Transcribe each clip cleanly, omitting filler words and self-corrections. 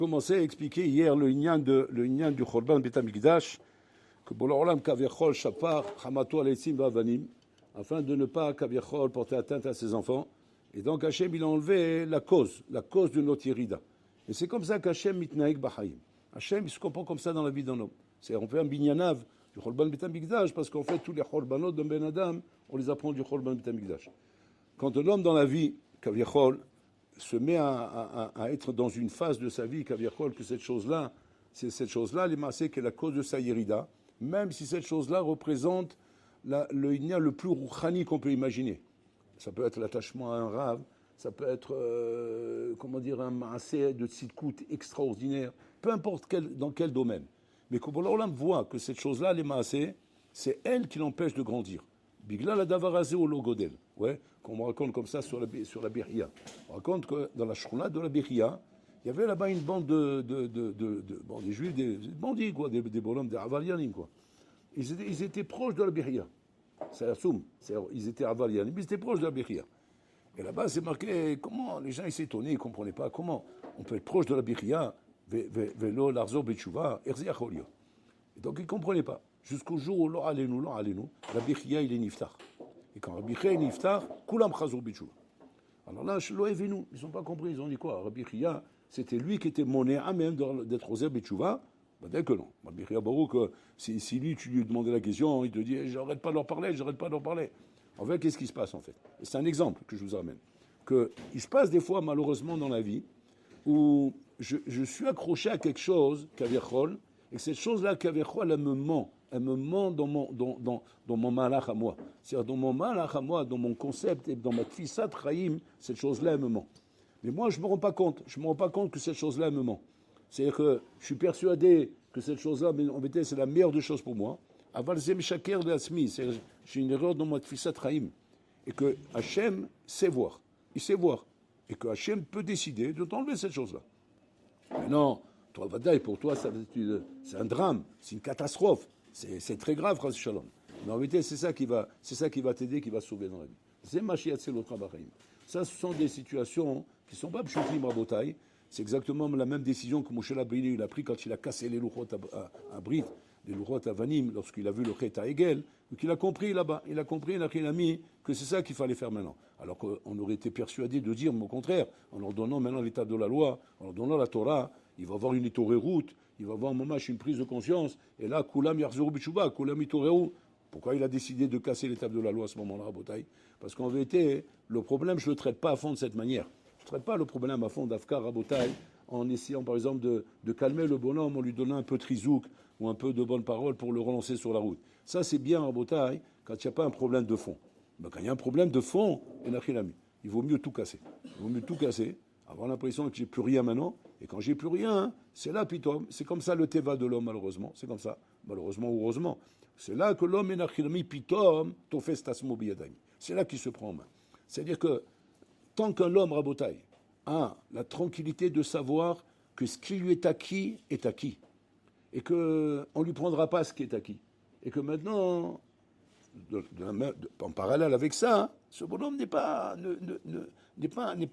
Commencé à expliquer hier le Inyan du Chorban Bet HaMikdash, que Bololam Kaviachol Shapar Hamato Aletzim Vavanim, afin de ne pas Kaviachol porter atteinte à ses enfants. Et donc Hachem, il a enlevé la cause de notre Yerida. Et c'est comme ça qu'Hachem mitnaik Bahaim. Hachem, il se comprend comme ça dans la vie d'un homme. C'est-à-dire, on fait un binyanav du Chorban Bet HaMikdash, parce qu'en fait, tous les Chorbanot d'un Ben Adam, on les apprend du Chorban Bet HaMikdash. Quand un homme dans la vie, Kaviachol, se met à être dans une phase de sa vie, que cette chose-là, les massés, qui est la cause de sa yérida, même si cette chose-là représente le inya le plus rouchani qu'on peut imaginer. Ça peut être l'attachement à un rave, ça peut être, un massé de tzidkout extraordinaire, peu importe dans quel domaine. Mais quand l'Olam voit que cette chose-là, les massés, c'est elle qui l'empêche de grandir. Bigla la davarazé au logodel. Ouais, qu'on me raconte comme ça sur la Beria. On raconte que dans la Shrouna de la Beria, il y avait là-bas une bande des juifs, des bandits, quoi, des bonhommes, des avalianim, quoi. Ils étaient proches de la Beria. C'est assume. Ils étaient avalianim, mais ils étaient proches de la Beria. Et là-bas, c'est marqué, comment les gens ils s'étonnaient, ils ne comprenaient pas comment on peut être proche de la Beria, velo l'arzo betchouva, erzi acholio. Et donc ils ne comprenaient pas. Jusqu'au jour où Rabbi Chia il est niftar. Et quand Rabbi Chia est niftar, Kulam Chazor Bitshuva. Alors là, ils n'ont pas compris, ils ont dit quoi? Rabbi Chia, c'était lui qui était monéa même d'être osé Bitshuva. Ben dès que non. Rabbi Chia Baruch, si lui, tu lui demandais la question, il te dit j'arrête pas de leur parler. En fait, qu'est-ce qui se passe en fait? Et c'est un exemple que je vous amène. Il se passe des fois, malheureusement, dans la vie, où je suis accroché à quelque chose, Kaviachol, et que cette chose-là, Kaviachol, elle me ment dans mon malach à moi. C'est-à-dire, dans mon malach à moi, dans mon concept et dans ma tfissat chaim, cette chose-là, elle me ment. Mais moi, je ne me rends pas compte. Je ne me rends pas compte que cette chose-là, elle me ment. C'est-à-dire que je suis persuadé que cette chose-là, en vérité, c'est la meilleure des choses pour moi. Aval zem shaker de asmi. J'ai une erreur dans ma tfissat chaim. Et que Hachem sait voir. Il sait voir. Et que Hachem peut décider de t'enlever cette chose-là. Mais non, toi, Vadaï, pour toi, c'est un drame. C'est une catastrophe. C'est très grave, Chas Shalom. Mais en vérité, c'est ça qui va t'aider, qui va sauver dans la vie. C'est Mashiach Tzelot Rabachaim. Ça, ce sont des situations qui ne sont pas pshutim rabotai. C'est exactement la même décision que Moshe Rabbeinu il a pris quand il a cassé les louchot à Brit, les louchot à Vanim, lorsqu'il a vu le Chet à Egel. Donc il a compris là-bas, il a mis que c'est ça qu'il fallait faire maintenant. Alors qu'on aurait été persuadé de dire, mais au contraire, en leur donnant maintenant l'étape de la loi, en leur donnant la Torah, il va avoir une route, il va avoir un moment une prise de conscience, et là, Kulam Yarzuru Bichouba, Kulam Itoreru. Pourquoi il a décidé de casser l'étape de la loi à ce moment-là, Rabotai? Parce qu'en vérité, le problème, je ne le traite pas à fond de cette manière. Je ne traite pas le problème à fond d'Afkar Rabotai en essayant, par exemple, de calmer le bonhomme en lui donnant un peu de trizouk ou un peu de bonnes paroles pour le relancer sur la route. Ça, c'est bien, Rabotai, quand il n'y a pas un problème de fond. Mais quand il y a un problème de fond, il vaut mieux tout casser. Il vaut mieux tout casser, avoir l'impression que j'ai plus rien maintenant, et quand j'ai plus rien, c'est là, pitom. C'est comme ça le teva de l'homme, malheureusement. C'est comme ça, malheureusement ou heureusement. C'est là que l'homme est nachilami, pitom, tofes tasmo biyadami. C'est là qu'il se prend en main. C'est-à-dire que tant qu'un homme, Rabotai, a la tranquillité de savoir que ce qui lui est acquis, et qu'on ne lui prendra pas ce qui est acquis, et que maintenant, en parallèle avec ça, ce bonhomme n'est pas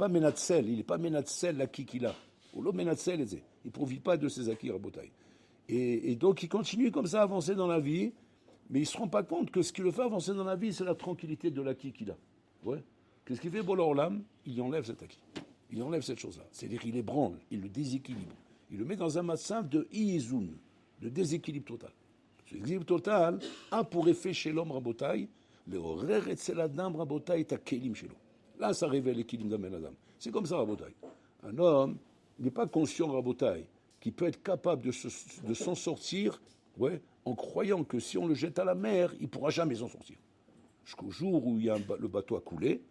ménatsel, il n'est pas ménatsel l'acquis qu'il a. Il ne profite pas de ses acquis, Rabotai. Et donc il continue comme ça à avancer dans la vie, mais il ne se rend pas compte que ce qui le fait avancer dans la vie, c'est la tranquillité de l'acquis qu'il a. Ouais. Qu'est-ce qu'il fait pour l'orlam? Il enlève cet acquis. Il enlève cette chose-là. C'est-à-dire qu'il ébranle, il le déséquilibre. Il le met dans un massif de iizun, de déséquilibre total. Ce déséquilibre total a pour effet chez l'homme, Rabotai, le horer et seladam, Rabotai, ta kelim chez l'homme. Là, ça révèle l'équilibre d'un Adam. C'est comme ça, Rabotai. Un homme n'est pas conscient, Rabotai, qui peut être capable de s'en sortir, ouais, en croyant que si on le jette à la mer, il ne pourra jamais s'en sortir. Jusqu'au jour où le bateau a coulé,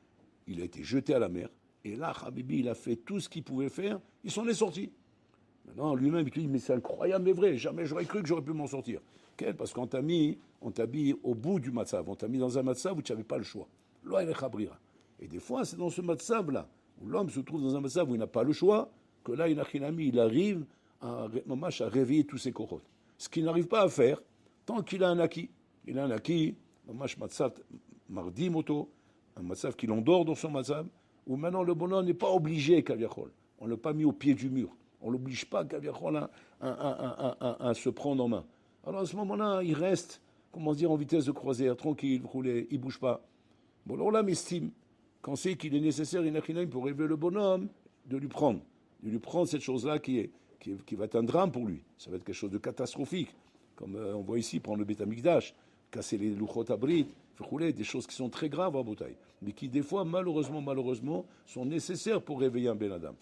il a été jeté à la mer, et là, Habibi, il a fait tout ce qu'il pouvait faire, il s'en est sorti. Maintenant, lui-même, il dit, mais c'est incroyable, mais vrai, jamais j'aurais cru que j'aurais pu m'en sortir. Quel? Parce qu'on t'a mis au bout du matzav, on t'a mis dans un matzav où tu n'avais pas le choix. Et des fois, c'est dans ce matzav-là, où l'homme se trouve dans un matzav où il n'a pas le choix, que là, il arrive à réveiller tous ses cohortes. Ce qu'il n'arrive pas à faire, tant qu'il a un acquis. Il a un acquis, matzav mardi moto, un matzav qui l'endort dans son matzav, où maintenant le bonhomme n'est pas obligé, Kaviachol. On ne l'a pas mis au pied du mur. On ne l'oblige pas à se prendre en main. Alors à ce moment-là, il reste, comment dire, en vitesse de croisière, tranquille, roulé, il ne bouge pas. Bon, alors là, m'estime qu'on sait qu'il est nécessaire, pour élever le bonhomme, de lui prendre cette chose-là qui va être un drame pour lui. Ça va être quelque chose de catastrophique. Comme on voit ici, prendre le Beth Amikdash, casser les Luchot Abrit, rouler, des choses qui sont très graves en bataille, mais qui des fois, malheureusement, sont nécessaires pour réveiller un Ben Adam.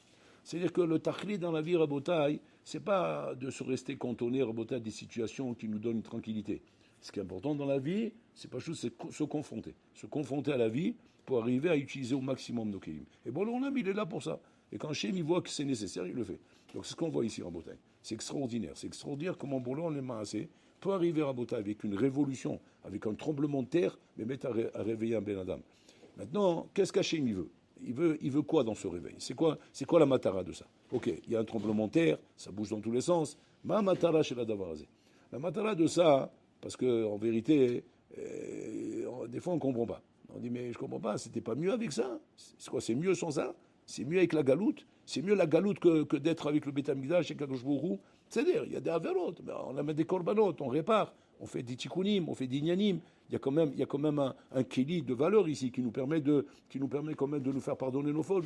C'est-à-dire que le tachli dans la vie Rabotai, c'est pas de se rester cantonné Rabotai des situations qui nous donnent une tranquillité. Ce qui est important dans la vie, c'est pas juste se confronter à la vie pour arriver à utiliser au maximum nos kélim. Et bon, l'Olam, il est là pour ça. Et quand Hachem, il voit que c'est nécessaire, il le fait. Donc c'est ce qu'on voit ici en Rabotai. C'est extraordinaire. C'est extraordinaire comment Boulon, les Maasé, peut arriver à Rabotai avec une révolution, avec un tremblement de terre, mais mettre à réveiller un Ben Adam. Maintenant, qu'est-ce qu'Hachem il veut? Il veut quoi dans ce réveil? C'est quoi la matara de ça? Ok, il y a un tremblement de terre, ça bouge dans tous les sens. Ma matara chez la Davarazé. La matara de ça, parce qu'en vérité, des fois on ne comprend pas. On dit, mais je ne comprends pas, c'était pas mieux avec ça? C'est quoi, c'est mieux sans ça? C'est mieux avec la galoute? C'est mieux la galoute que d'être avec le Beth Amikdash et Kadosh Baruch Hu? C'est-à-dire, il y a des avérotes, on amène des corbanotes, on répare, on fait des tikkunim, on fait des inyanim. Il y a quand même un kéli de valeur ici qui nous permet quand même de nous faire pardonner nos fautes.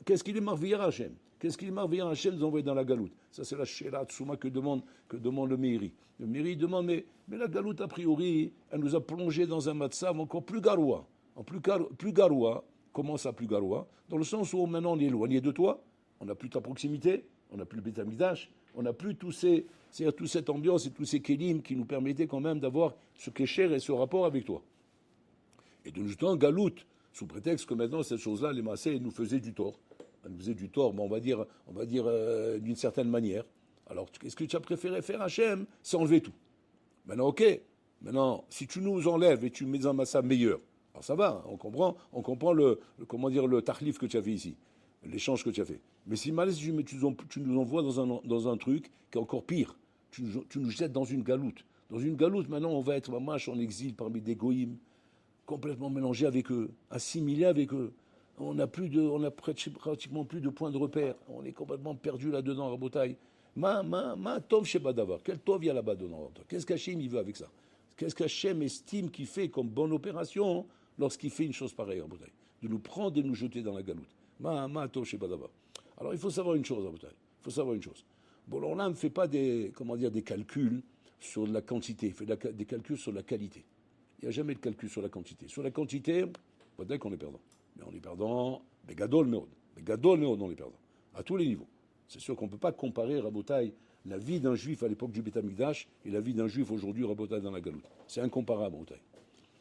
Qu'est-ce qu'il est marveilleux à Hachem? Qu'est-ce qu'il est marveilleux à Hachem de nous envoyer dans la galoute? Ça, c'est la Sheila Tsuma que demande le Meiri. Le Meiri demande, mais la galoute, a priori, elle nous a plongé dans un matzav encore plus garoua. Plus garoua. Comment ça, plus garoua? Dans le sens où maintenant on est éloigné de toi, on n'a plus ta proximité, on n'a plus le Beth Amikdash, on n'a plus toute cette ambiance et tous ces kélim qui nous permettaient quand même d'avoir ce kécher et ce rapport avec toi. Et de nous jeter en galoute, sous prétexte que maintenant cette chose-là, les Maasé, nous faisaient du tort. Elle nous faisait du tort, mais on va dire d'une certaine manière. Alors, qu'est-ce que tu as préféré faire, Hachem? C'est enlever tout. Maintenant, ok. Maintenant, si tu nous enlèves et tu mets un massa meilleur, alors ça va, on comprend le tarlif que tu as fait ici, l'échange que tu as fait. Mais si mal, tu nous envoies dans un truc qui est encore pire, tu nous jettes dans une galoute. Dans une galoute, maintenant, on va être en exil parmi des goïms, complètement mélangé avec eux, assimilé avec eux. On a pratiquement plus de points de repère. On est complètement perdu là-dedans, à Rabotai. Tov Sheba Davar. Quel Tov il y a là-bas dedans? Qu'est-ce qu'Hachem il veut avec ça? Qu'est-ce qu'Hachem estime qu'il fait comme bonne opération lorsqu'il fait une chose pareille, Rabotai? De nous prendre et de nous jeter dans la galoute. Tov Sheba Davar. Alors il faut savoir une chose, Rabotai. Il faut savoir une chose. Bon, alors là, on ne fait pas des calculs sur la quantité, il fait des calculs sur la qualité. Il n'y a jamais de calcul sur la quantité. Sur la quantité, peut-être qu'on est perdant. Mais on est perdant, Begadol Meod, on est perdant. À tous les niveaux. C'est sûr qu'on ne peut pas comparer, Rabotai, la vie d'un juif à l'époque du Beth Amikdash et la vie d'un juif aujourd'hui, Rabotai, dans la galoute. C'est incomparable, Rabotai.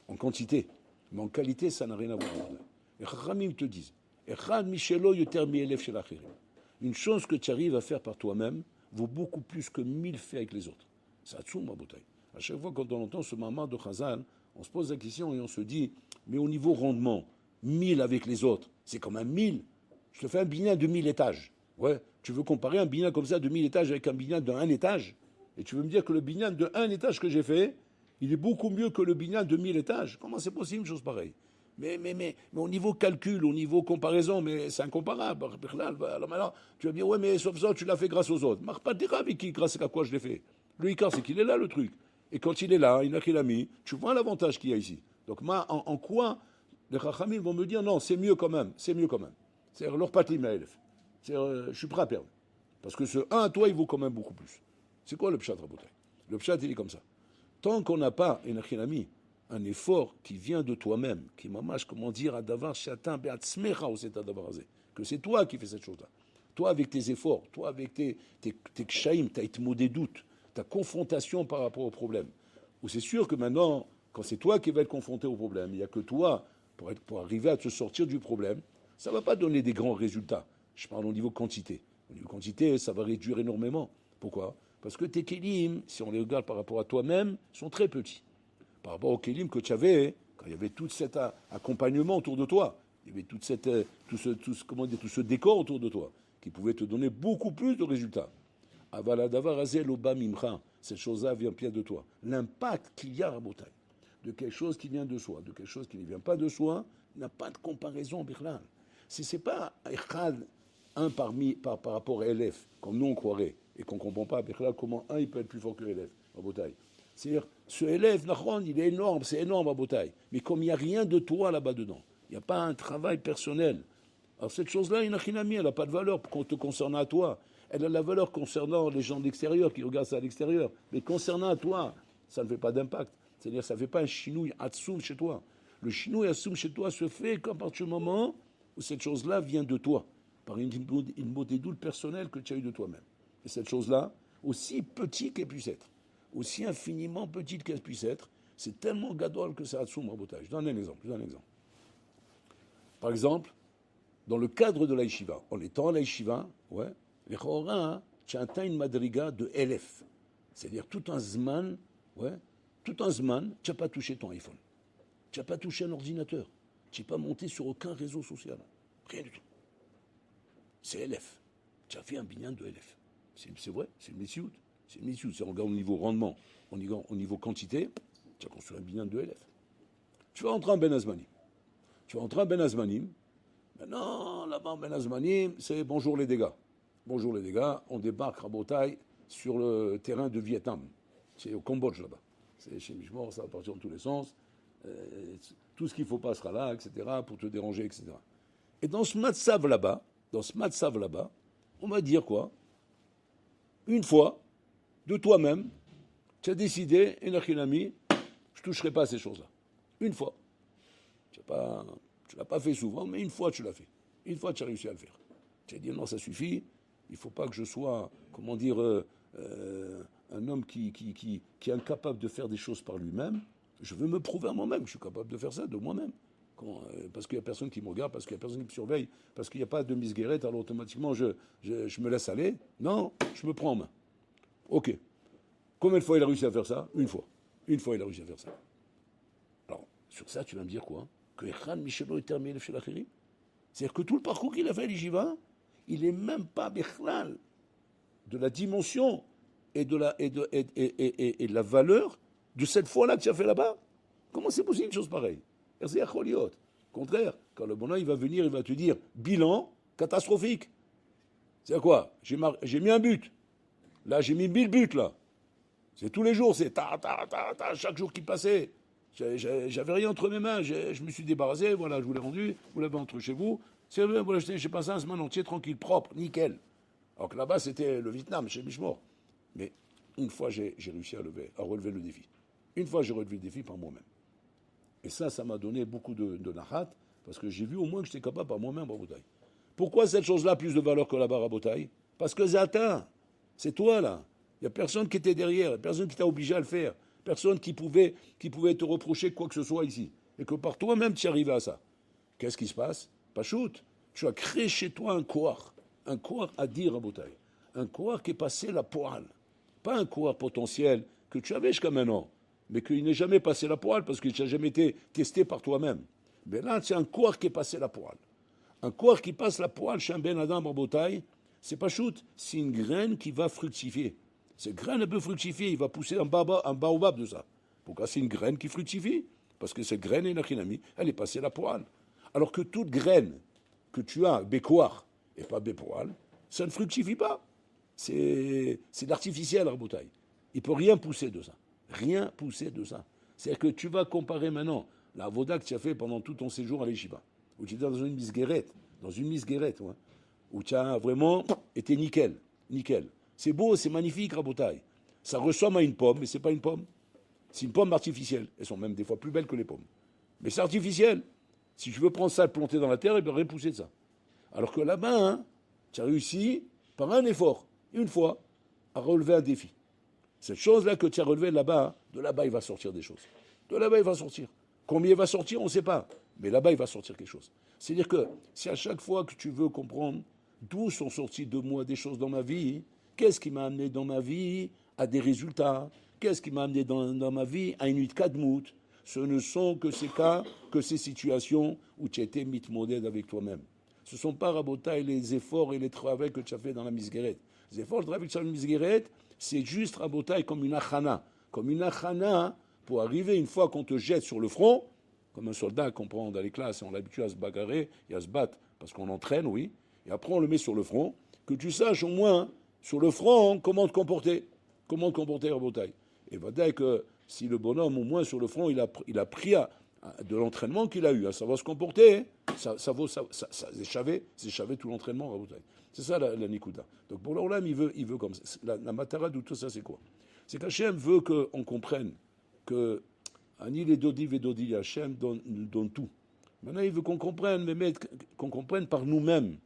En quantité. Mais en qualité, ça n'a rien à voir, Rabotai. Et Chachamim te disent, une chose que tu arrives à faire par toi-même vaut beaucoup plus que 1000 faits avec les autres. C'est Atsoum, Rabotai. À chaque fois quand on entend ce mamar de Chazal, on se pose la question et on se dit, mais au niveau rendement, 1000 avec les autres, c'est quand même 1000. Je te fais un binyan de 1000 étages. Ouais, tu veux comparer un binyan comme ça de 1000 étages avec un binyan de 1 étage? Et tu veux me dire que le binyan de 1 étage que j'ai fait, il est beaucoup mieux que le binyan de 1000 étages? Comment c'est possible une chose pareille? Mais au niveau calcul, au niveau comparaison, mais c'est incomparable. Alors maintenant, tu vas me dire, ouais, mais sauf ça, tu l'as fait grâce aux autres. Marre pas de dire avec qui, grâce à quoi je l'ai fait. Le Icar, c'est qu'il est là, le truc. Et quand il est là, il a mis, tu vois l'avantage qu'il y a ici. Donc, en quoi les Chachamim vont me dire, non, c'est mieux quand même. C'est-à-dire, leur patim maëlef. Je suis prêt à perdre. Parce que ce 1 à toi, il vaut quand même beaucoup plus. C'est quoi le pshat, Rabotai? Le pshat, il est comme ça. Tant qu'on n'a pas, un effort qui vient de toi-même, qui mamash, comment dire, adavar shatan be'atzmecha ou c'est adavar azé, que c'est toi qui fais cette chose-là. Toi avec tes efforts, toi avec tes kshaïm, ta doutes, ta confrontation par rapport au problème. Ou c'est sûr que maintenant, quand c'est toi qui vas être confronté au problème, il n'y a que toi pour arriver à te sortir du problème, ça ne va pas donner des grands résultats. Je parle au niveau quantité. Au niveau quantité, ça va réduire énormément. Pourquoi? Parce que tes kélim, si on les regarde par rapport à toi-même, sont très petits. Par rapport aux kélim que tu avais, quand il y avait tout cet accompagnement autour de toi, il y avait tout ce décor autour de toi, qui pouvait te donner beaucoup plus de résultats. Cette chose-là vient bien de toi. L'impact qu'il y a à Botaï, de quelque chose qui vient de soi, de quelque chose qui ne vient pas de soi, n'a pas de comparaison, Birlan. C'est pas un par rapport à élève, comme nous on croirait, et qu'on ne comprend pas, comment un il peut être plus fort que l'élève, à Botaï. C'est-à-dire, ce élève, il est énorme, c'est énorme à Botaï. Mais comme il n'y a rien de toi là-bas dedans, il n'y a pas un travail personnel. Alors cette chose-là, elle n'a pas de valeur te concernant à toi. Elle a la valeur concernant les gens de l'extérieur qui regardent ça à l'extérieur. Mais concernant à toi, ça ne fait pas d'impact. C'est-à-dire, ça ne fait pas un chinouille atsoum chez toi. Le chinouille atsoum chez toi se fait qu'à partir du moment où cette chose-là vient de toi, par une modédoule personnelle que tu as eue de toi-même. Et cette chose-là, aussi petite qu'elle puisse être, aussi infiniment petite qu'elle puisse être, c'est tellement gadol que ça atsoum rabotage. Je donne un exemple. Par exemple, dans le cadre de l'Aïshiva, en étant à l'Aïshiva, ouais, les Chorins, tu as atteint une madriga de LF. C'est-à-dire tout un zman, tu n'as pas touché ton iPhone. Tu n'as pas touché un ordinateur. Tu n'es pas monté sur aucun réseau social. Rien du tout. C'est LF. Tu as fait un binyan de LF. C'est vrai, c'est une missiout. C'est une missiout. C'est en regard au niveau rendement, au niveau quantité, tu as construit un binyan de LF. Tu vas entrer en Ben Azmanim. Maintenant, là-bas en Ben Azmanim, c'est bonjour les dégâts. Bonjour les dégâts, on débarque à Botaï sur le terrain de Vietnam. C'est au Cambodge là-bas. C'est chez Mishmor, ça va partir dans tous les sens. Tout ce qu'il ne faut pas sera là, etc., pour te déranger, etc. Et dans ce matzav là-bas, on va dire quoi? Une fois, de toi-même, tu as décidé, Enachinami, je ne toucherai pas à ces choses-là. Une fois. Tu ne l'as pas fait souvent, mais une fois tu l'as fait. Une fois tu as réussi à le faire. Tu as dit non, ça suffit, il ne faut pas que je sois, un homme qui est incapable de faire des choses par lui-même. Je veux me prouver à moi-même que je suis capable de faire ça de moi-même. Parce qu'il n'y a personne qui me regarde, parce qu'il n'y a personne qui me surveille, parce qu'il n'y a pas de Miss Guérette, alors automatiquement je me laisse aller. Non, je me prends en main. Ok. Combien de fois il a réussi à faire ça? Une fois. Une fois il a réussi à faire ça. Alors, sur ça, tu vas me dire quoi? Que Echan Michelot est terminé chez l'Achirim? C'est-à-dire que tout le parcours qu'il a fait à l'Ijiva, il n'est même pas Bechlal de la dimension et de la valeur de cette fois-là que tu as fait là-bas. Comment c'est possible une chose pareille? C'est au contraire, quand le bonhomme il va venir, il va te dire bilan catastrophique. C'est quoi? J'ai mis un but. Là, j'ai mis 1000 buts, là. C'est tous les jours, c'est chaque jour qui passait. J'avais rien entre mes mains, je me suis débarrassé, voilà, je vous l'ai rendu, vous l'avez entre chez vous. C'est vrai, voilà, j'ai passé un semaine entier tranquille, propre, nickel. Alors que là-bas, c'était le Vietnam, chez Mishmor. Mais une fois, j'ai réussi à relever le défi. Une fois, j'ai relevé le défi par moi-même. Et ça m'a donné beaucoup de nahat, parce que j'ai vu au moins que j'étais capable par moi-même à Botaï. Pourquoi cette chose-là a plus de valeur que là-bas à Botaï? Parce que Zata, c'est toi là. Il n'y a personne qui était derrière, personne qui t'a obligé à le faire, personne qui pouvait te reprocher quoi que ce soit ici. Et que par toi-même tu es arrivé à ça. Qu'est-ce qui se passe? Pas shoot. Tu as créé chez toi un koar à dire à Botaï. Un koar qui est passé la poêle. Pas un koar potentiel que tu avais jusqu'à maintenant, mais qu'il n'est jamais passé la poêle parce qu'il n'a jamais été testé par toi-même. Mais là, c'est un koar qui est passé la poêle. Un koar qui passe la poêle chez un Ben Adam à Botaï, c'est pas shoot, c'est une graine qui va fructifier. Cette graine, elle peut fructifier, il va pousser un baobab de ça. Pourquoi c'est une graine qui fructifie? Parce que cette graine, elle est passée la poêle. Alors que toute graine que tu as, bécoir, et pas bépoil, ça ne fructifie pas. C'est l'artificiel, Rabotaï. Il ne peut rien pousser de ça. Rien pousser de ça. C'est-à-dire que tu vas comparer maintenant la voda que tu as fait pendant tout ton séjour à l'Eshiva, où tu es dans une misguérette, ouais, où tu as vraiment été nickel. C'est beau, c'est magnifique, Rabotaï. Ça ressemble à une pomme, mais ce n'est pas une pomme. C'est une pomme artificielle. Elles sont même des fois plus belles que les pommes. Mais c'est artificiel. Si tu veux prendre ça et le planter dans la terre, il ne peut rien pousser de ça. Alors que là-bas, tu as réussi, par un effort, une fois, à relever un défi. Cette chose-là que tu as relevée là-bas, de là-bas, il va sortir des choses. De là-bas, il va sortir. Combien il va sortir, on ne sait pas. Mais là-bas, il va sortir quelque chose. C'est-à-dire que si à chaque fois que tu veux comprendre d'où sont sorties de moi des choses dans ma vie, qu'est-ce qui m'a amené dans ma vie à des résultats, qu'est-ce qui m'a amené dans ma vie à une nuit de kadmout, ce ne sont que ces cas, que ces situations où tu as été mitmoded avec toi-même. Ce ne sont pas, Rabotaï, les efforts et les travaux que tu as fait dans la misguérette. Les efforts, le travail que tu as fait dans la misguérette, c'est juste, Rabotaï, comme une achana. Comme une achana pour arriver, une fois qu'on te jette sur le front, comme un soldat qu'on prend dans les classes, on l'habitue à se bagarrer et à se battre, parce qu'on entraîne, oui. et après on le met sur le front, que tu saches au moins, sur le front, comment te comporter Rabotai. Et va dire que si le bonhomme, au moins sur le front, il a pris de l'entraînement qu'il a eu, à savoir se comporter, ça vaut, c'est chavé tout l'entraînement, Rabotai. C'est ça la Nikuda. Donc pour l'Olam, il veut comme ça. La matara de tout ça, c'est quoi? C'est qu'Hachem veut qu'on comprenne que Ani les Dodi Vedodi, Hachem donne tout. Maintenant, il veut qu'on comprenne, mais qu'on comprenne par nous-mêmes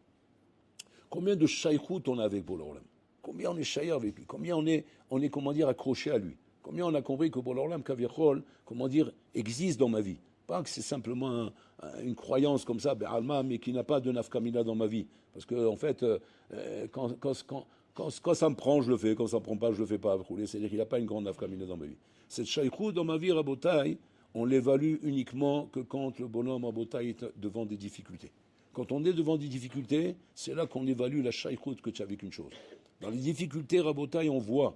combien de shaykhout on a avec Bola-Olam. Combien on est shaykh avec lui. Combien on est, comment dire, accroché à lui. Combien on a compris que Bola-Olam, Kaviachol, comment dire, existe dans ma vie. Pas que c'est simplement une croyance comme ça, Alma, mais qui n'a pas de nafkamina dans ma vie. Parce que, en fait, quand ça me prend, je le fais. Quand ça ne me prend pas, je ne le fais pas. C'est-à-dire qu'il n'y a pas une grande nafkamina dans ma vie. Cette shaykhout dans ma vie, Rabotai, on l'évalue uniquement que quand le bonhomme Rabotai est devant des difficultés. Quand on est devant des difficultés, c'est là qu'on évalue la shaykhout que tu as avec une chose. Dans les difficultés, Rabotai, on voit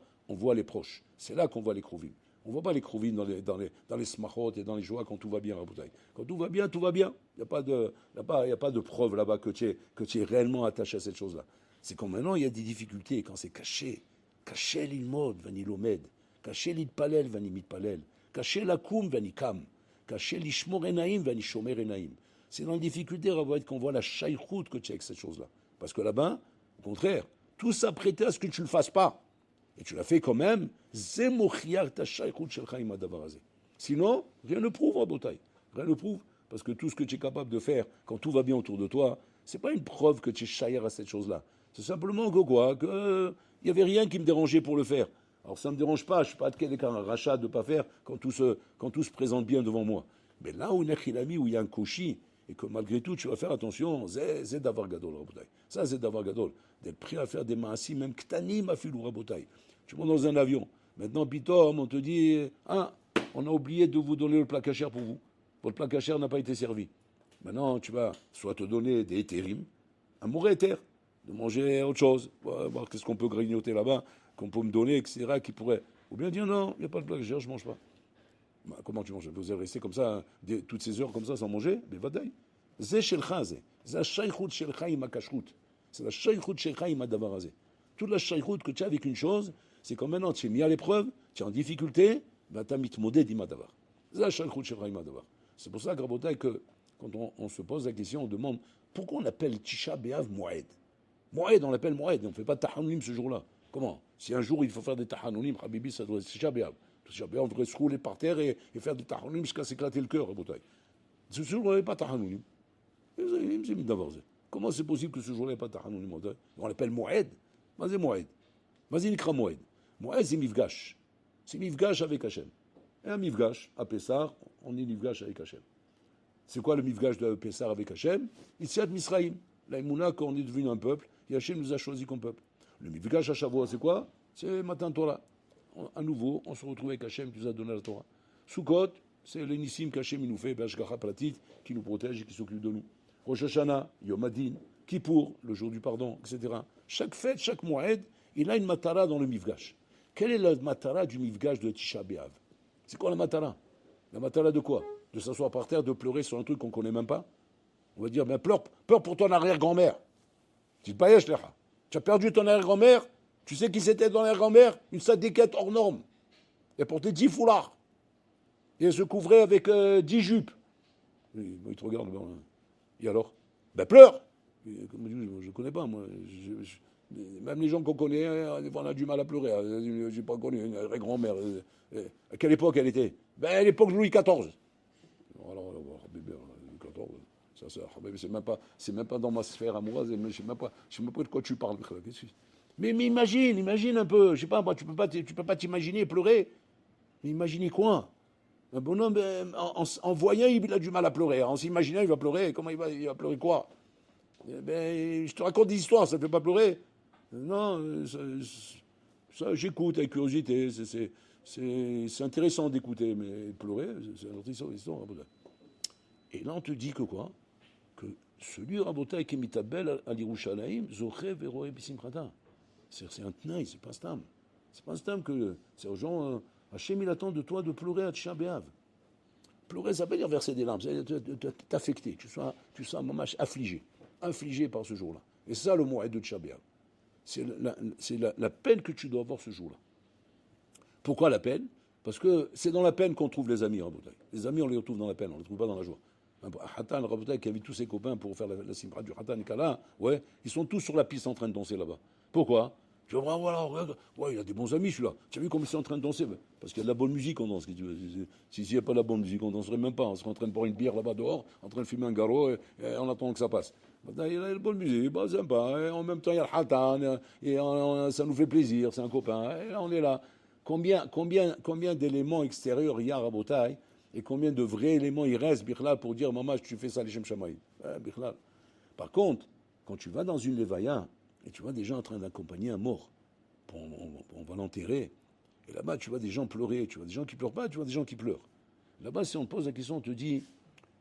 les proches. C'est là qu'on voit les krouvim. On ne voit pas les krouvim dans les smachot et dans les joies quand tout va bien, Rabotai. Quand tout va bien, tout va bien. Il n'y a pas de preuve là-bas que tu es réellement attaché à cette chose-là. C'est quand maintenant il y a des difficultés, quand c'est caché. Caché l'ilmod, vani lomed. Caché l'idpalel, vani mitpalel. Caché l'akoum, vani kam. Caché l'ishmor enaim, vani shomer enaim. C'est dans la difficulté, Rabotai, qu'on voit la shaykhout que tu as avec cette chose-là. Parce que là-bas, au contraire, tout s'apprêtait à ce que tu ne le fasses pas. Et tu l'as fait quand même. Sinon, rien ne prouve, Rabotai. Rien ne prouve. Parce que tout ce que tu es capable de faire quand tout va bien autour de toi, ce n'est pas une preuve que tu es shayer à cette chose-là. C'est simplement que quoi, qu'il n'y avait rien qui me dérangeait pour le faire. Alors ça ne me dérange pas, je ne suis pas quelqu'un rachat de ne pas faire quand tout se présente bien devant moi. Mais là où il y a un koshi, et que malgré tout tu vas faire attention, c'est d'avoir gadol, Rabotai. Ça c'est d'avoir gadol. D'être prêt à faire des maasim, même ktanim afilou, Rabotai. Tu montes dans un avion. Maintenant, pitom, on te dit, on a oublié de vous donner le plat cachère pour vous. Votre plat cachère n'a pas été servi. Maintenant, tu vas soit te donner des éthérim, un mauvais éther, de manger autre chose, voir qu'est-ce qu'on peut grignoter là-bas, qu'on peut me donner, etc., qui pourrait. Ou bien dire non, il n'y a pas de plat cachère, je ne mange pas. Bah, comment tu manges? Vous allez rester comme ça, toutes ces heures comme ça, sans manger? Mais vadaï. C'est shelcha, c'est la shaykhout shelcha ima kashrut. C'est la shaykhout shelcha ima davarazé. Toute la shaykhout que tu as avec une chose, c'est comme maintenant tu es mis à l'épreuve, tu es en difficulté, ben tu as mitmodé d'ima davar. C'est la shaykhout shelcha ima davar. C'est pour ça, Rabotai, que quand on se pose la question, on demande pourquoi on appelle Tisha B'Av Moed. Moed, on l'appelle Moed, on ne fait pas de tahanunim ce jour-là. Comment? Si un jour il faut faire des tahanunim, Habibi, ça doit être Tisha B'Av. Tisha B'Av, on devrait se rouler par terre et faire des tahanunim jusqu'à s'éclater le cœur, Rabotai. Ce jour-là, il n'y a pas de tahanunim. Comment c'est possible que ce jour-là, il n'y a pas de tahanunim? On l'appelle Moed. Vas-y, Moed. Vas-y, Nikra Moed. Moed, c'est Mifgash. C'est Mifgash avec Hachem. Et un Mifgash, à Pessar, on est Mifgash avec Hachem. C'est quoi le Mifgash de Pessar avec Hachem? Issiat Misraïm. La Emouna, quand on est devenu un peuple, et Hachem nous a choisi comme peuple. Le Mifgash à Shavuot, c'est quoi? C'est Matan Torah. À nouveau, on se retrouve avec Hachem qui nous a donné la Torah. Sukkot, c'est l'énissime qu'Hachem nous fait, Bashgacha Pratit, qui nous protège et qui s'occupe de nous. Rosh Hashanah, Yom Adin, Kippour, le jour du pardon, etc. Chaque fête, chaque moed, il a une matara dans le Mifgash. Quelle est la matara du Mifgash de Tisha B'Av? C'est quoi la matara? La matara de quoi? De s'asseoir par terre, de pleurer sur un truc qu'on ne connaît même pas? On va dire, mais pleure pour ton arrière-grand-mère. Tu as perdu ton arrière-grand-mère, tu sais qui c'était ton arrière-grand-mère? Une sadiquette hors norme. Elle portait 10 foulards. Et elle se couvrait avec 10 jupes. Il te regarde, et alors? Ben pleure! Je ne connais pas, moi. Même les gens qu'on connaît, on a du mal à pleurer. Je n'ai pas connu une grand-mère. À quelle époque elle était? Ben à l'époque de Louis XIV. Alors, bébé, Louis XIV, c'est même pas dans ma sphère amoureuse. Je ne sais même pas de quoi tu parles. Mais imagine un peu. Je sais pas, moi, tu peux pas t'imaginer pleurer. Mais imaginez quoi? Un bonhomme, en voyant, il a du mal à pleurer. En s'imaginant, il va pleurer. Comment il va pleurer quoi? Je te raconte des histoires, ça ne fait pas pleurer. Non, ça j'écoute avec curiosité. C'est intéressant d'écouter, mais pleurer, c'est une autre histoire. Et là, on te dit que quoi? Que celui Rabotai qui est mitabel à l'Irushalayim, Zoché Veroé Bissimchata. C'est un tenaille, c'est pas un stam. C'est pas un stam que. C'est aux gens. Hachem, il attend de toi de pleurer à Tisha B'Av. Pleurer, ça veut dire verser des larmes, ça veut dire t'affecter, tu sois affligé par ce jour-là. Et ça, le Moed de Tisha B'Av. C'est la peine que tu dois avoir ce jour-là. Pourquoi la peine? Parce que c'est dans la peine qu'on trouve les amis, Rabotai. Les amis, on les retrouve dans la peine, on ne les trouve pas dans la joie. Un Hatan, Rabotai, qui invite tous ses copains pour faire la simra du Hatan et Kala, ouais, ils sont tous sur la piste en train de danser là-bas. Pourquoi? Tu vas voir, voilà, regarde, ouais, il a des bons amis celui-là. Tu as vu comment ils sont en train de danser? Parce qu'il y a de la bonne musique, on danse. S'il n'y a pas de la bonne musique, on ne danserait même pas. On serait en train de boire une bière là-bas dehors, en train de fumer un garrot, et en attendant que ça passe. Il y a de la bonne musique, bah, sympa. Et en même temps, il y a le Hatan, et ça nous fait plaisir, c'est un copain. Et là, on est là. Combien d'éléments extérieurs il y a à Rabotai et combien de vrais éléments il reste, Bichlal, pour dire, maman, tu fais ça, les Shem Shamaï. Bichlal. Par contre, quand tu vas dans une levaya et tu vois des gens en train d'accompagner un mort, on va l'enterrer, et là-bas, tu vois des gens pleurer, tu vois des gens qui pleurent pas, tu vois des gens qui pleurent. Là-bas, si on te pose la question, on te dit,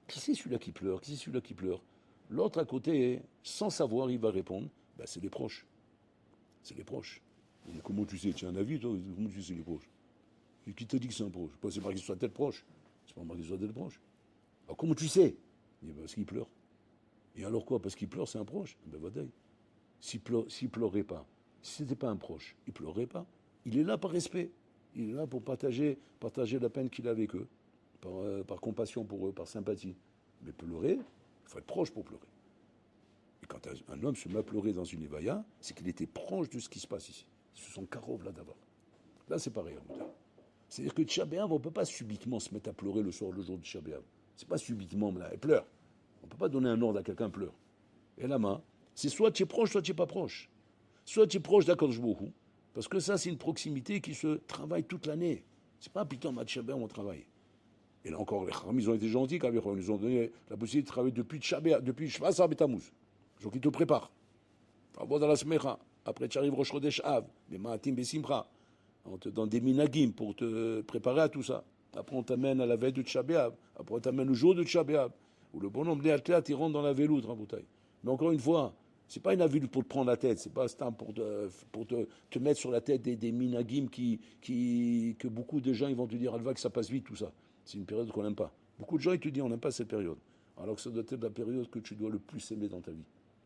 qui c'est celui-là qui pleure? Qui c'est celui-là qui pleure? L'autre à côté, sans savoir, il va répondre, ben, c'est les proches. C'est les proches. Et comment tu sais? Tu as un avis, toi? Comment tu sais les proches? Et qui te dit que c'est un proche? C'est pas qu'il soit tel proche. C'est pas marqué qu'il soit tel proche. Alors comment tu sais? Il dit, parce qu'il pleure. Et alors quoi? Parce qu'il pleure, c'est un proche? Ben vadaï. S'il pleurait pas, si c'était pas un proche, il pleurerait pas. Il est là par respect. Il est là pour partager la peine qu'il a avec eux, par compassion pour eux, par sympathie. Mais pleurer, il faut être proche pour pleurer. Et quand un homme se met à pleurer dans une évaya, c'est qu'il était proche de ce qui se passe ici. Ce sont carov là d'abord. Là, c'est pareil. C'est-à-dire que Tisha B'Av, on ne peut pas subitement se mettre à pleurer le jour de Tisha B'Av. C'est pas subitement, là, elle pleure. On ne peut pas donner un ordre à quelqu'un pleure. Et la main, c'est soit tu es proche, soit tu n'es pas proche. Soit tu es proche d'Akadosh Baruch Hu, parce que ça, c'est une proximité qui se travaille toute l'année. C'est pas putain, Tisha B'Av, on travaille. Et là encore, les Chacham, ils ont été gentils quand ils nous ont donné la possibilité de travailler depuis Tisha B'Av, depuis Shvasa B'Tammuz. Donc ils te préparent. Travaux dans la Smecha. Après, tu arrives Rosh Chodesh Av, les Maatim Besimcha. On te donne des minagim pour te préparer à tout ça. Après, on t'amène à la veille de Tisha B'Av. Après, on t'amène le jour de Tisha B'Av. Où le bonhomme des athlètes, il rentre dans la veloute, Rabotai. Mais encore une fois, c'est pas une avis pour te prendre la tête. C'est pas un temps pour te mettre sur la tête des minagim que beaucoup de gens ils vont te dire, Alva, que ça passe vite, tout ça. C'est une période qu'on n'aime pas. Beaucoup de gens, ils te disent, on n'aime pas cette période. Alors que ça doit être la période que tu dois le plus aimer dans ta vie.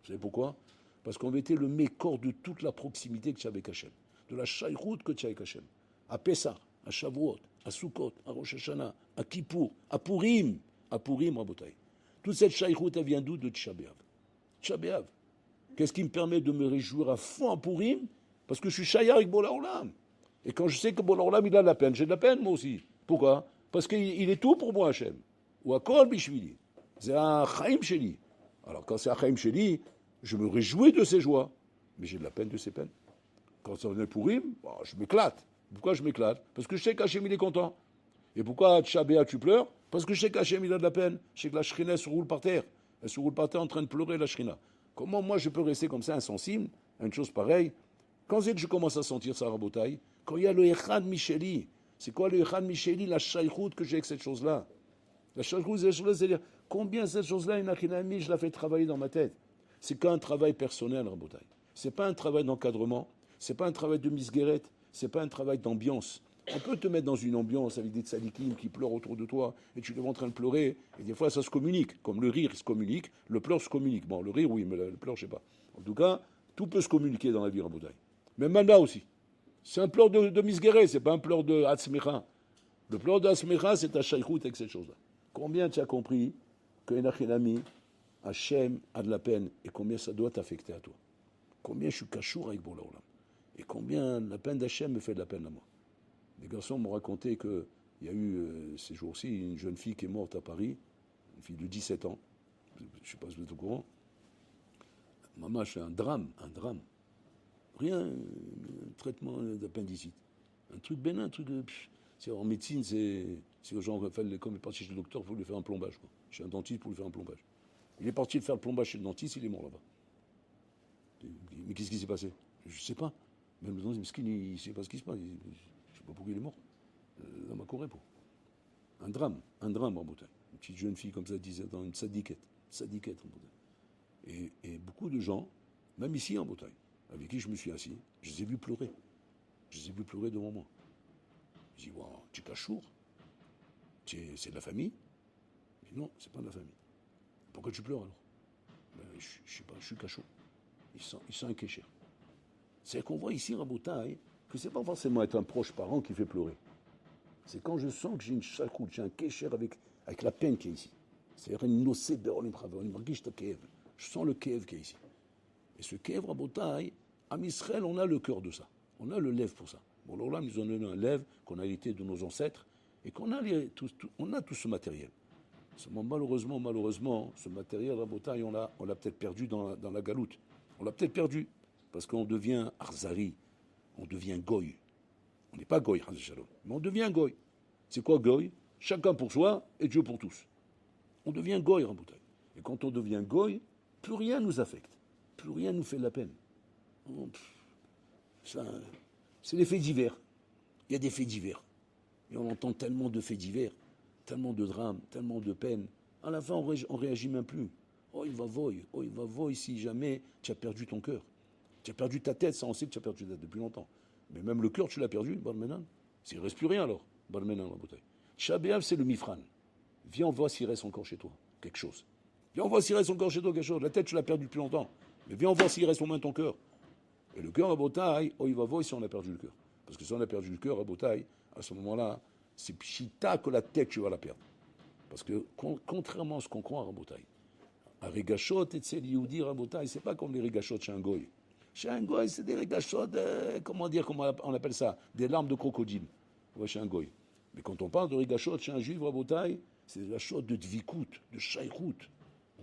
Vous savez pourquoi? Parce qu'on mettait le mécor de toute la proximité que tu as avec Hachem. De la chaïroute que tu as avec Hachem. À Pessah, à Shavuot, à Sukkot, à Rosh Hashanah, à Kippour, à Purim, Rabotai. Toute cette chaïroute, elle vient d'où? De Tisha B'Av. Tisha B'Av. Qu'est-ce qui me permet de me réjouir à fond à Purim? Parce que je suis chayar avec Bola Olam. Et quand je sais que Bola Olam, il a de la peine, j'ai de la peine moi aussi. Pourquoi? Parce qu'il est tout pour moi, Hachem. Ou à Kol Bishvili. C'est un Chaim Sheli. Alors quand c'est un Chaim Sheli, je me réjouis de ses joies. Mais j'ai de la peine de ses peines. Quand ça venait Purim, je m'éclate. Pourquoi je m'éclate? Parce que je sais qu'Hachem, il est content. Et pourquoi Tisha B'Av, tu pleures? Parce que je sais qu'Hachem, il a de la peine. Je sais que la Shrina se roule par terre. Elle se roule par terre en train de pleurer, la Shrina. Comment moi je peux rester comme ça insensible à une chose pareille? Quand c'est que je commence à sentir ça, Rabotai? Quand il y a le Echad Micheli. C'est quoi le Echad Micheli? La shaïchout que j'ai avec cette chose-là. La shaïchout, c'est-à-dire combien cette chose-là, une achinami, je la fais travailler dans ma tête. C'est qu'un travail personnel, Rabotai. C'est pas un travail d'encadrement. C'est pas un travail de misguérette. C'est pas un travail d'ambiance. On peut te mettre dans une ambiance avec des tzadikim qui pleurent autour de toi et tu es en train de pleurer. Et des fois, ça se communique. Comme le rire se communique, le pleur se communique. Bon, le rire, oui, mais le pleur, je sais pas. En tout cas, tout peut se communiquer dans la vie, Rabotai. Même là aussi. C'est un pleur de misguéré, c'est pas un pleur de Hatzmecha. Le pleur de Hatzmecha, c'est ta shaïchout avec cette chose-là. Combien tu as compris que Enachinami, Hachem a de la peine et combien ça doit t'affecter à toi? Combien je suis cachour avec Bola Olam? Et combien la peine d'Hachem me fait de la peine à moi? Les garçons m'ont raconté qu'il y a eu ces jours-ci une jeune fille qui est morte à Paris, une fille de 17 ans. Je ne sais pas si vous êtes au courant. Maman, c'est un drame. Rien, un traitement d'appendicite. Un truc bénin, un truc. En médecine, c'est aux gens, comme il est parti chez le docteur, il faut lui faire un plombage. Quoi. Chez un dentiste, pour lui faire un plombage. Il est parti faire le plombage chez le dentiste, il est mort là-bas. Mais qu'est-ce qui s'est passé? Je ne sais pas. Même le dentiste, il ne sait pas ce qui se passe. Je ne sais pas pourquoi il est mort. Dans ma Corée, pour. Un drame en Bretagne. Une petite jeune fille comme ça, 17 ans, une sadiquette en Bretagne. Et beaucoup de gens, même ici en Bretagne, avec qui je me suis assis, je les ai vus pleurer. Je les ai vus pleurer devant moi. Je dis, wow, tu es cachour? C'est de la famille? Je dis, non, c'est pas de la famille. Pourquoi tu pleures alors? Ben, je sais pas, je suis cachour. ils sont un kécher. C'est qu'on voit ici, Rabotaï, que c'est pas forcément être un proche parent qui fait pleurer. C'est quand je sens que j'ai une chakout, j'ai un kécher avec la peine qui est ici. C'est-à-dire une nocée be'olim chavonim, je sens le kév qui est ici. Et ce kév, Rabotaï, à Israël, on a le cœur de ça. On a le lève pour ça. Bon, l'Olam nous a donné un lève qu'on a hérité de nos ancêtres et qu'on a, on a tout ce matériel. Seulement, malheureusement, ce matériel, Rabotaï, on l'a peut-être perdu dans la galoute. On l'a peut-être perdu parce qu'on devient arzari, on devient goy. On n'est pas goy, mais on devient goy. C'est quoi goy? Chacun pour soi et Dieu pour tous. On devient goy, Rabotaï. Et quand on devient goy, plus rien nous affecte. Plus rien nous fait de la peine. C'est les faits divers. Il y a des faits divers. Et on entend tellement de faits divers, tellement de drames, tellement de peines. À la fin, on réagit même plus. Oh, il va voy si jamais tu as perdu ton cœur. Tu as perdu ta tête, ça on sait que tu as perdu ta tête depuis longtemps. Mais même le cœur, tu l'as perdu, Barmenan. S'il ne reste plus rien alors, Barmenan, la bouteille. Tchabéav, c'est le mifran. Viens, on voit s'il reste encore chez toi quelque chose. Viens, on voit s'il reste encore chez toi quelque chose. La tête, tu l'as perdue depuis longtemps. Mais viens, on voit s'il reste au moins ton cœur. Et le cœur à Botaï, il va voir si on a perdu le cœur. Parce que si on a perdu le cœur à Botaï, à ce moment-là, c'est pchita que la tête, tu vas la perdre. Parce que, contrairement à ce qu'on croit à Botaï, un régachot, et c'est l'Youdi à Botaï, c'est pas comme les régachot chez un goy. Chez un goy, c'est des régachot, comment on appelle ça? Des larmes de crocodile. Ouais, chez un goy. Mais quand on parle de régachot chez un juif à Botaï, c'est des régachot de dvikout, de shaykhout,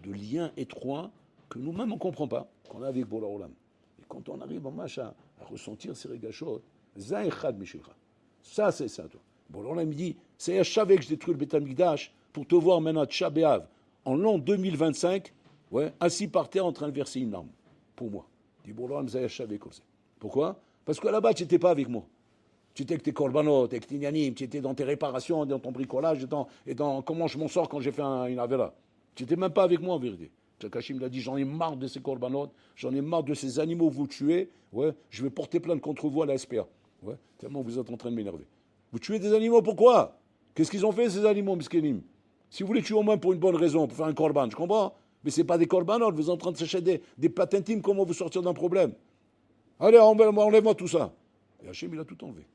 de liens étroits que nous-mêmes on ne comprend pas, qu'on a avec Bola Olam. Et quand on arrive en match à ressentir ces régachot, Zaïchad Mishilcha. Ça, c'est ça, toi. Bola Olam dit, c'est à Chavé que je détruis le Beth Amikdash pour te voir maintenant à Tcha B'Av, en l'an 2025, ouais, assis par terre en train de verser une larme. Pour moi. Dit Bola Olam, Zaïchad Chavé comme ça. Pourquoi? Parce que là-bas, tu n'étais pas avec moi. Tu étais avec tes korbanot, avec tes nyanim, tu étais dans tes réparations, dans ton bricolage, et dans comment je m'en sors quand j'ai fait une avera. Tu n'étais même pas avec moi en vérité. Kachim l'a dit, j'en ai marre de ces korbanot, j'en ai marre de ces animaux que vous tuez, ouais, je vais porter plainte contre vous à la SPA. Ouais, tellement vous êtes en train de m'énerver. Vous tuez des animaux, pourquoi? Qu'est-ce qu'ils ont fait ces animaux, miskenim? Si vous les tuez au moins pour une bonne raison, pour faire un korban, je comprends? Mais ce n'est pas des korbanot, vous êtes en train de chercher des plates intimes, comment vous sortir d'un problème? Allez, enlève-moi tout ça. Et Hachem, il a tout enlevé.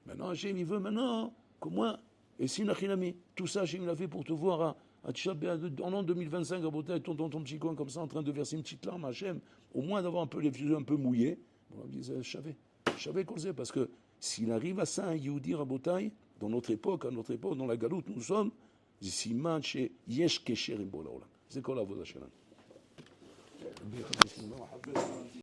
Maintenant, Hachem, il veut maintenant que moi, et si Nachinami, tout ça, Hachem, il a fait pour te voir à Tchabé, en l'an 2025, à Botaï, ton petit coin comme ça, en train de verser une petite larme, Hachem, au moins d'avoir un peu les yeux un peu mouillés. On dit, je savais qu'on le sait, parce que s'il arrive à ça, un Yehudi à Botaï, dans notre époque, dans la galoute, nous sommes, Ziman chez Yesh Kesher Imbola Olam. C'est quoi la voix d'Hachem?